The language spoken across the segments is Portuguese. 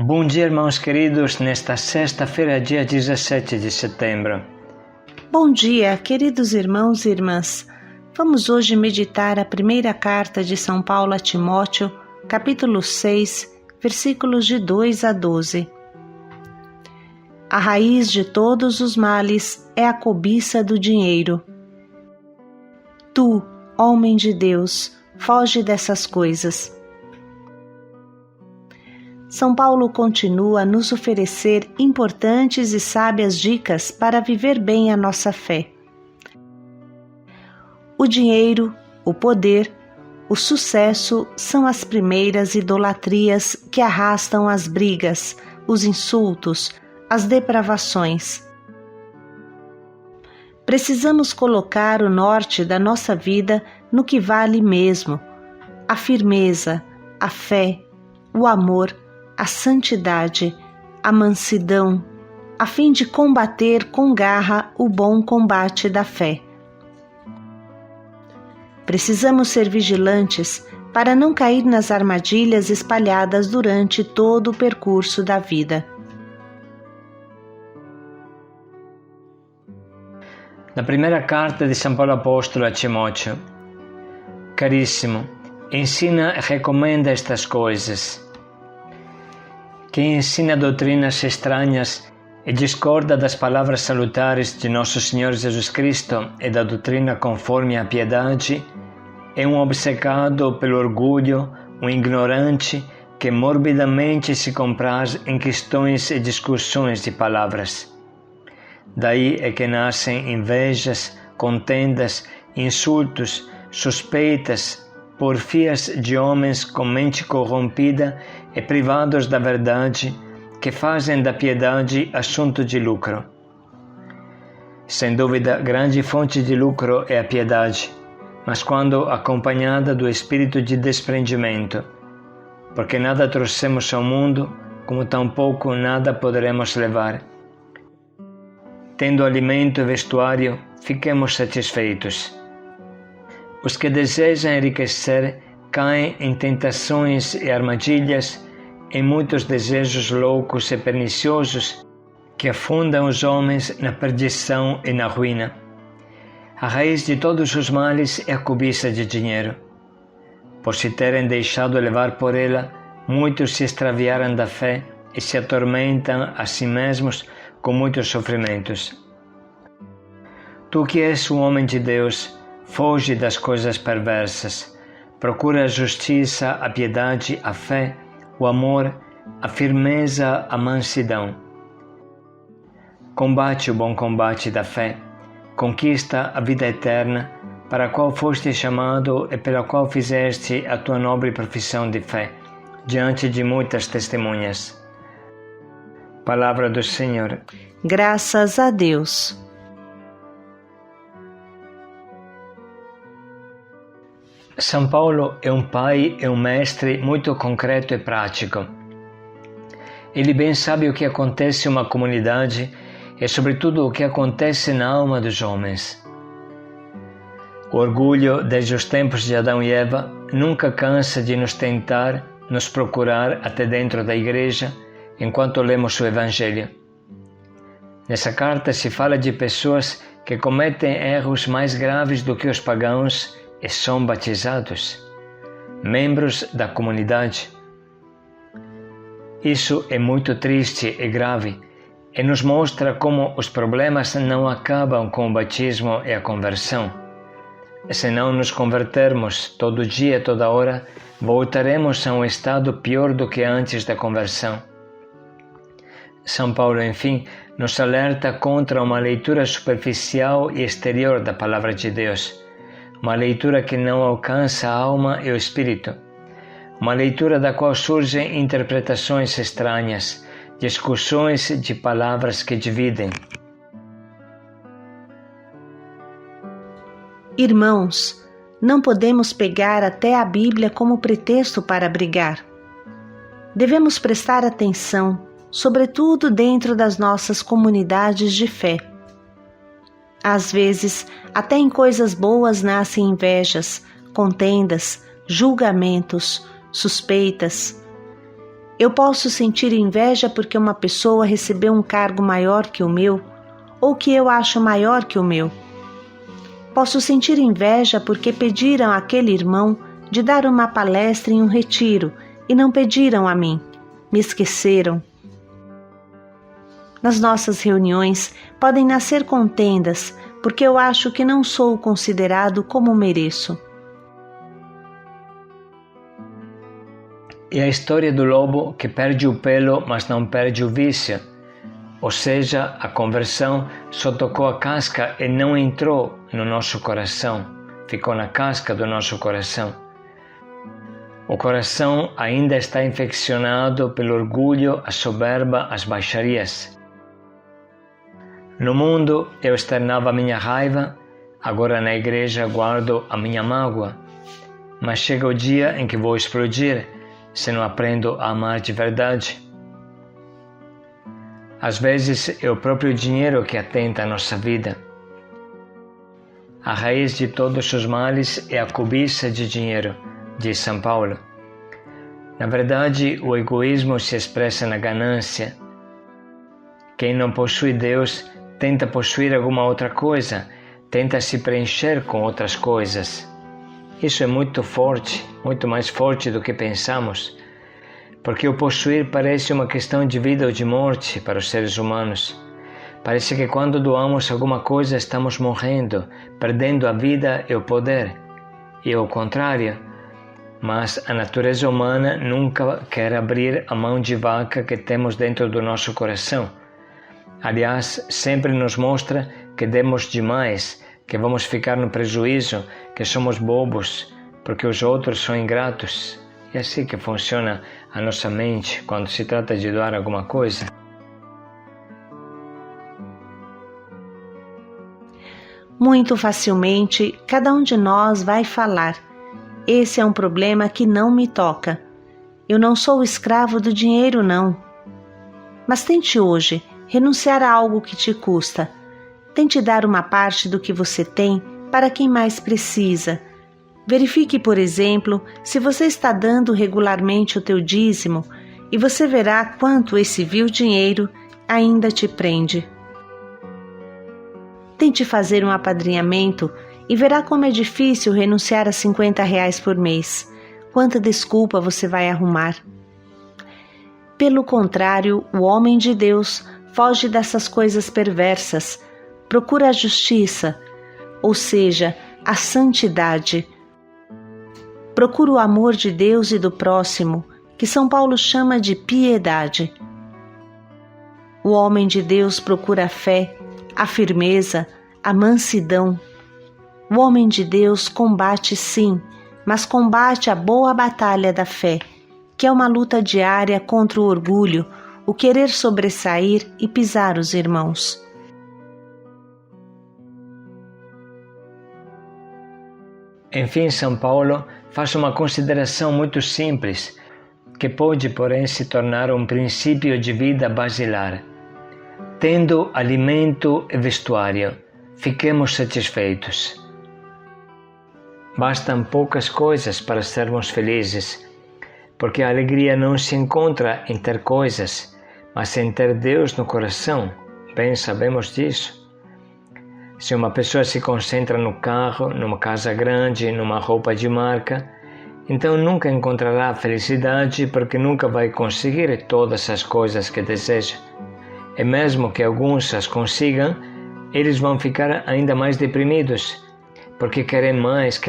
Bom dia, irmãos queridos, nesta sexta-feira, dia 17 de setembro. Bom dia, queridos irmãos e irmãs. Vamos hoje meditar a primeira carta de São Paulo a Timóteo, capítulo 6, versículos de 2 a 12. A raiz de todos os males é a cobiça do dinheiro. Tu, homem de Deus, foge dessas coisas. São Paulo continua a nos oferecer importantes e sábias dicas para viver bem a nossa fé. O dinheiro, o poder, o sucesso são as primeiras idolatrias que arrastam as brigas, os insultos, as depravações. Precisamos colocar o norte da nossa vida no que vale mesmo: a firmeza, a fé, o amor, a santidade, a mansidão, a fim de combater com garra o bom combate da fé. Precisamos ser vigilantes para não cair nas armadilhas espalhadas durante todo o percurso da vida. Na primeira carta de São Paulo Apóstolo a Timóteo: Carissimo, ensina e recomenda estas coisas. Quem ensina doutrinas estranhas e discorda das palavras salutares de nosso Senhor Jesus Cristo e da doutrina conforme à piedade é um obcecado pelo orgulho, um ignorante que morbidamente se compraz em questões e discussões de palavras. Daí é que nascem invejas, contendas, insultos, suspeitas, porfias de homens com mente corrompida e privados da verdade, que fazem da piedade assunto de lucro. Sem dúvida, grande fonte de lucro é a piedade, mas quando acompanhada do espírito de desprendimento, porque nada trouxemos ao mundo, como tampouco nada poderemos levar. Tendo alimento e vestuário, fiquemos satisfeitos. Os que desejam enriquecer caem em tentações e armadilhas, em muitos desejos loucos e perniciosos que afundam os homens na perdição e na ruína. A raiz de todos os males é a cobiça de dinheiro. Por se terem deixado levar por ela, muitos se extraviaram da fé e se atormentam a si mesmos com muitos sofrimentos. Tu que és um homem de Deus, foge das coisas perversas, procura a justiça, a piedade, a fé, o amor, a firmeza, a mansidão. Combate o bom combate da fé, conquista a vida eterna, para a qual foste chamado e pela qual fizeste a tua nobre profissão de fé, diante de muitas testemunhas. Palavra do Senhor. Graças a Deus. São Paulo é um pai e um mestre muito concreto e prático. Ele bem sabe o que acontece em uma comunidade e, sobretudo, o que acontece na alma dos homens. O orgulho, desde os tempos de Adão e Eva, nunca cansa de nos tentar, nos procurar até dentro da igreja, enquanto lemos o Evangelho. Nessa carta se fala de pessoas que cometem erros mais graves do que os pagãos e são batizados, membros da comunidade. Isso é muito triste e grave e nos mostra como os problemas não acabam com o batismo e a conversão. E se não nos convertermos todo dia, toda hora, voltaremos a um estado pior do que antes da conversão. São Paulo, enfim, nos alerta contra uma leitura superficial e exterior da Palavra de Deus, uma leitura que não alcança a alma e o espírito, uma leitura da qual surgem interpretações estranhas, discussões de palavras que dividem. Irmãos, não podemos pegar até a Bíblia como pretexto para brigar. Devemos prestar atenção, sobretudo dentro das nossas comunidades de fé. Às vezes, até em coisas boas nascem invejas, contendas, julgamentos, suspeitas. Eu posso sentir inveja porque uma pessoa recebeu um cargo maior que o meu, ou que eu acho maior que o meu. Posso sentir inveja porque pediram àquele irmão de dar uma palestra em um retiro e não pediram a mim, me esqueceram. Nas nossas reuniões podem nascer contendas porque eu acho que não sou considerado como mereço. É a história do lobo que perde o pelo, mas não perde o vício. Ou seja, a conversão só tocou a casca e não entrou no nosso coração, ficou na casca do nosso coração. O coração ainda está infeccionado pelo orgulho, a soberba, as baixarias. No mundo eu externava a minha raiva, agora na igreja guardo a minha mágoa. Mas chega o dia em que vou explodir, se não aprendo a amar de verdade. Às vezes é o próprio dinheiro que atenta à nossa vida. A raiz de todos os males é a cobiça de dinheiro, diz São Paulo. Na verdade, o egoísmo se expressa na ganância. Quem não possui Deus tenta possuir alguma outra coisa, tenta se preencher com outras coisas. Isso é muito forte, muito mais forte do que pensamos, porque o possuir parece uma questão de vida ou de morte para os seres humanos. Parece que quando doamos alguma coisa estamos morrendo, perdendo a vida e o poder. E ao contrário, mas a natureza humana nunca quer abrir a mão de vaca que temos dentro do nosso coração. Aliás, sempre nos mostra que demos demais, que vamos ficar no prejuízo, que somos bobos, porque os outros são ingratos. É assim que funciona a nossa mente quando se trata de doar alguma coisa. Muito facilmente, cada um de nós vai falar: esse é um problema que não me toca. Eu não sou escravo do dinheiro, não. Mas tente hoje renunciar a algo que te custa. Tente dar uma parte do que você tem para quem mais precisa. Verifique, por exemplo, se você está dando regularmente o teu dízimo e você verá quanto esse vil dinheiro ainda te prende. Tente fazer um apadrinhamento e verá como é difícil renunciar a R$50 por mês. Quanta desculpa você vai arrumar. Pelo contrário, o homem de Deus foge dessas coisas perversas, procura a justiça, ou seja, a santidade. Procura o amor de Deus e do próximo, que São Paulo chama de piedade. O homem de Deus procura a fé, a firmeza, a mansidão. O homem de Deus combate sim, mas combate a boa batalha da fé, que é uma luta diária contra o orgulho, o querer sobressair e pisar os irmãos. Enfim, São Paulo faz uma consideração muito simples, que pode, porém, se tornar um princípio de vida basilar. Tendo alimento e vestuário, fiquemos satisfeitos. Bastam poucas coisas para sermos felizes, porque a alegria não se encontra em ter coisas, mas em ter Deus no coração. Bem sabemos disso. Se uma pessoa se concentra no carro, numa casa grande, numa roupa de marca, então nunca encontrará felicidade porque nunca vai conseguir todas as coisas que deseja. E mesmo que alguns as consigam, eles vão ficar ainda mais deprimidos, porque querem mais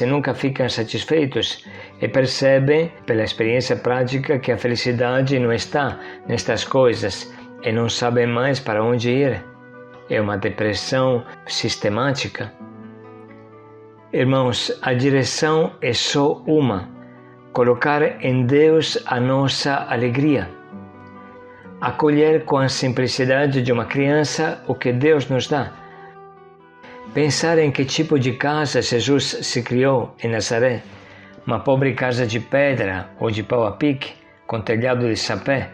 e nunca ficam satisfeitos e percebem pela experiência prática que a felicidade não está nestas coisas e não sabem mais para onde ir. É uma depressão sistemática. Irmãos, a direção é só uma: colocar em Deus a nossa alegria. Acolher com a simplicidade de uma criança o que Deus nos dá. Pensar em que tipo de casa Jesus se criou em Nazaré, uma pobre casa de pedra ou de pau a pique, com telhado de sapé.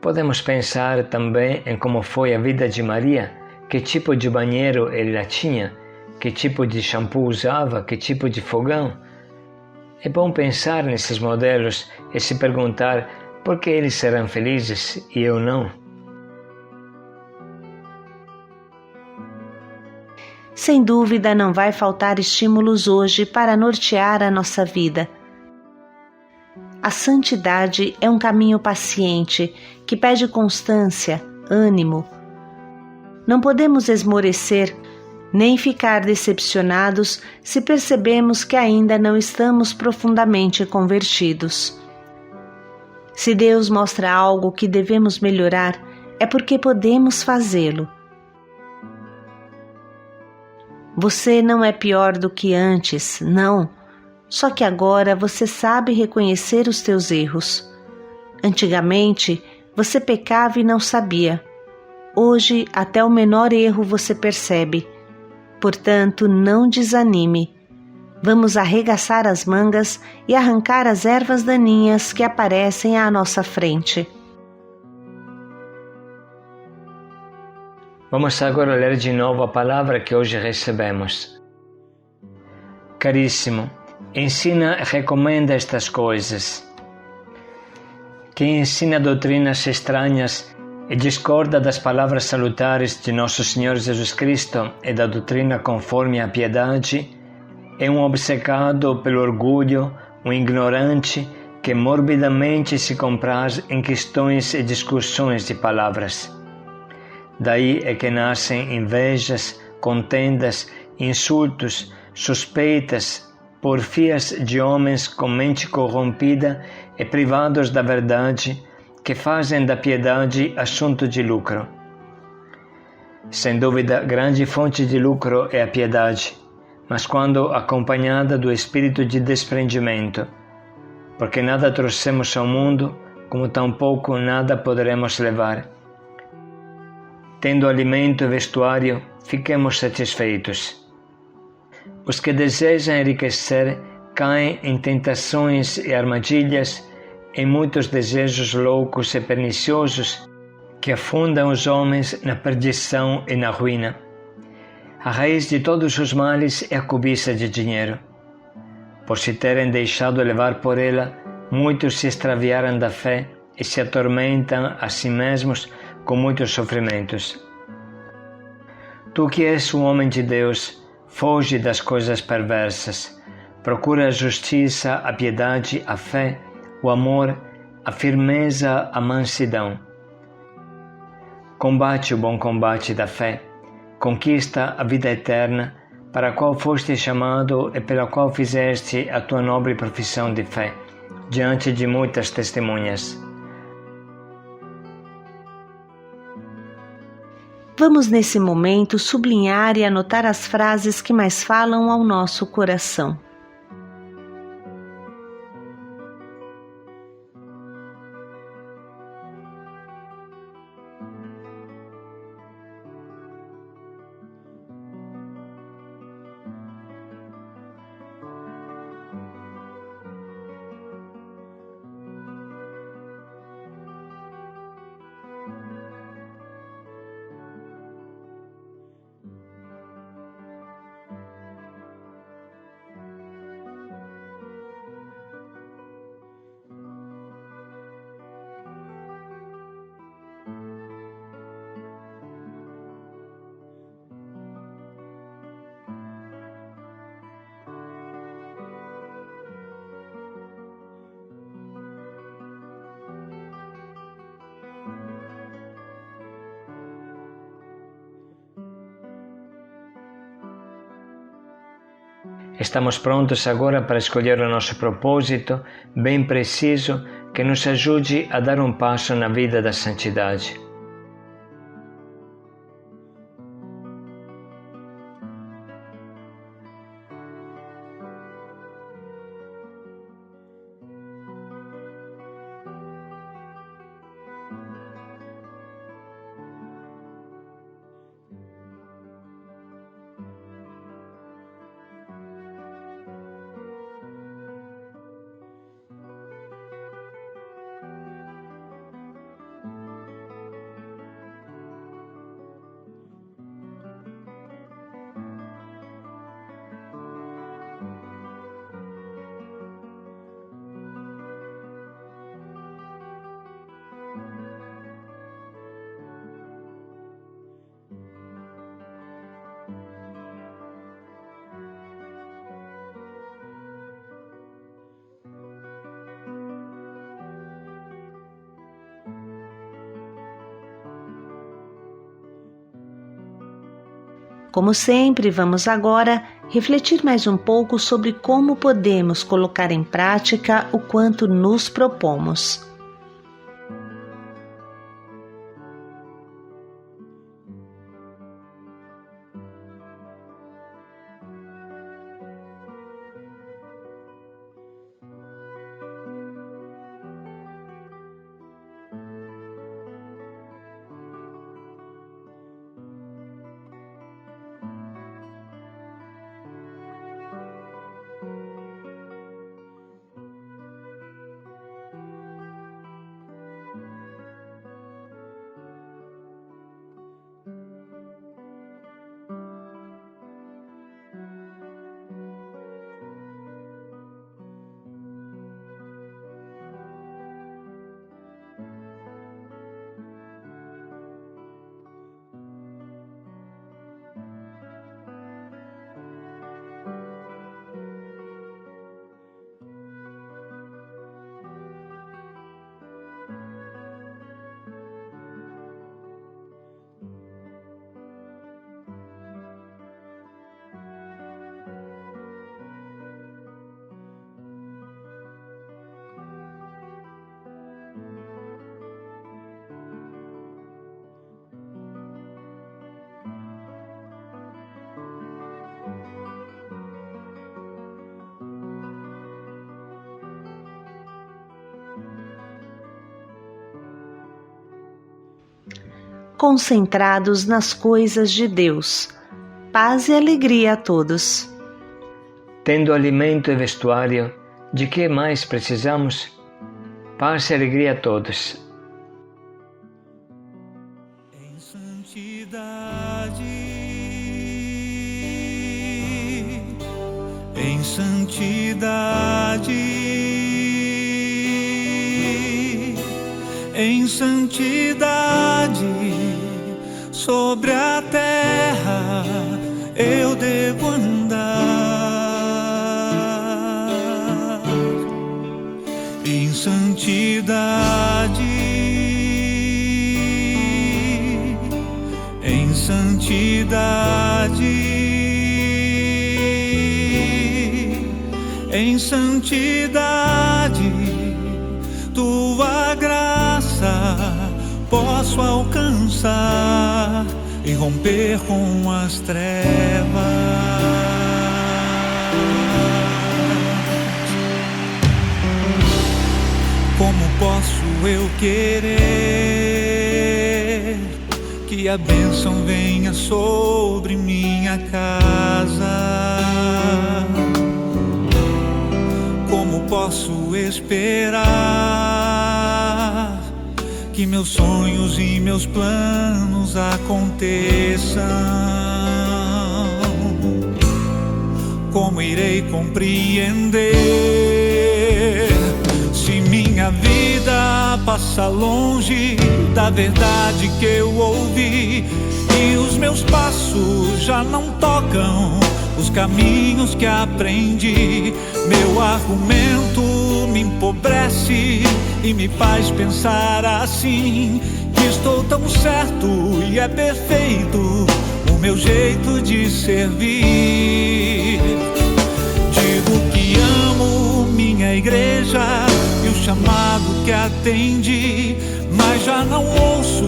Podemos pensar também em como foi a vida de Maria, que tipo de banheiro ela tinha, que tipo de shampoo usava, que tipo de fogão. É bom pensar nesses modelos e se perguntar por que eles serão felizes e eu não. Sem dúvida, não vai faltar estímulos hoje para nortear a nossa vida. A santidade é um caminho paciente que pede constância, ânimo. Não podemos esmorecer nem ficar decepcionados se percebemos que ainda não estamos profundamente convertidos. Se Deus mostra algo que devemos melhorar, é porque podemos fazê-lo. Você não é pior do que antes, não. Só que agora você sabe reconhecer os teus erros. Antigamente, você pecava e não sabia. Hoje, até o menor erro você percebe. Portanto, não desanime. Vamos arregaçar as mangas e arrancar as ervas daninhas que aparecem à nossa frente. Vamos agora ler de novo a palavra que hoje recebemos. Caríssimo, ensina e recomenda estas coisas. Quem ensina doutrinas estranhas e discorda das palavras salutares de nosso Senhor Jesus Cristo e da doutrina conforme à piedade, é um obcecado pelo orgulho, um ignorante que morbidamente se compraz em questões e discussões de palavras. Daí é que nascem invejas, contendas, insultos, suspeitas, porfias de homens com mente corrompida e privados da verdade, que fazem da piedade assunto de lucro. Sem dúvida, grande fonte de lucro é a piedade, mas quando acompanhada do espírito de desprendimento, porque nada trouxemos ao mundo, como tampouco nada poderemos levar. Tendo alimento e vestuário, fiquemos satisfeitos. Os que desejam enriquecer caem em tentações e armadilhas, em muitos desejos loucos e perniciosos que afundam os homens na perdição e na ruína. A raiz de todos os males é a cobiça de dinheiro. Por se terem deixado levar por ela, muitos se extraviaram da fé e se atormentam a si mesmos com muitos sofrimentos. Tu que és um homem de Deus, foge das coisas perversas, procura a justiça, a piedade, a fé, o amor, a firmeza, a mansidão. Combate o bom combate da fé, conquista a vida eterna, para a qual foste chamado e pela qual fizeste a tua nobre profissão de fé, diante de muitas testemunhas. Vamos nesse momento sublinhar e anotar as frases que mais falam ao nosso coração. Estamos prontos agora para escolher o nosso propósito bem preciso que nos ajude a dar um passo na vida da santidade. Como sempre, vamos agora refletir mais um pouco sobre como podemos colocar em prática o quanto nos propomos. Concentrados nas coisas de Deus. Paz e alegria a todos. Tendo alimento e vestuário, de que mais precisamos? Paz e alegria a todos. Em santidade, em santidade, em santidade, sobre a terra eu devo andar. Em santidade, em santidade, em santidade, tua graça posso alcançar e romper com as trevas. Como posso eu querer que a bênção venha sobre minha casa? Como posso esperar que meus sonhos e meus planos aconteçam? Como irei compreender se minha vida passa longe da verdade que eu ouvi e os meus passos já não tocam os caminhos que aprendi? Meu argumento me empobrece e me faz pensar assim, que estou tão certo e é perfeito o meu jeito de servir. Digo que amo minha igreja e o chamado que atendi, mas já não ouço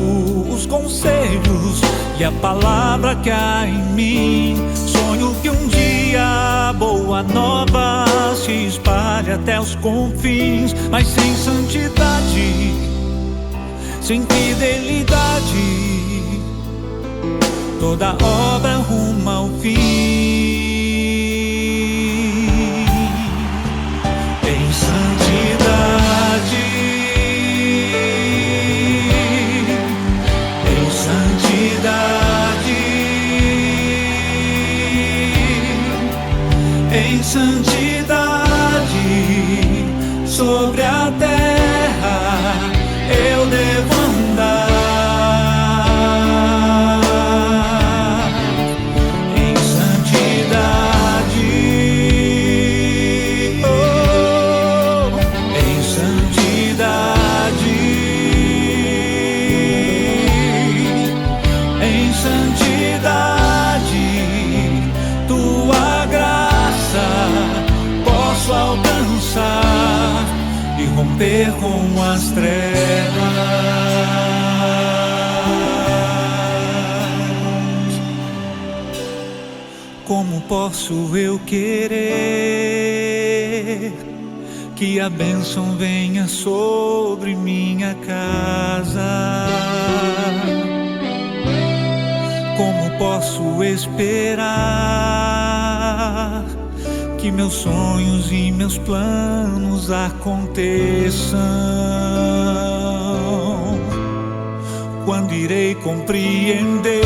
os conselhos e a palavra que há em mim. Sonho que um dia a boa nova se espalhe até os confins, mas sem santidade, sem fidelidade, toda obra ruma ao fim. Em santidade, em santidade, em santidade, sobre a terra eu devo andar. Em santidade, nas trevas. Como posso eu querer que a bênção venha sobre minha casa? Como posso esperar que meus sonhos e meus planos aconteçam? Quando irei compreender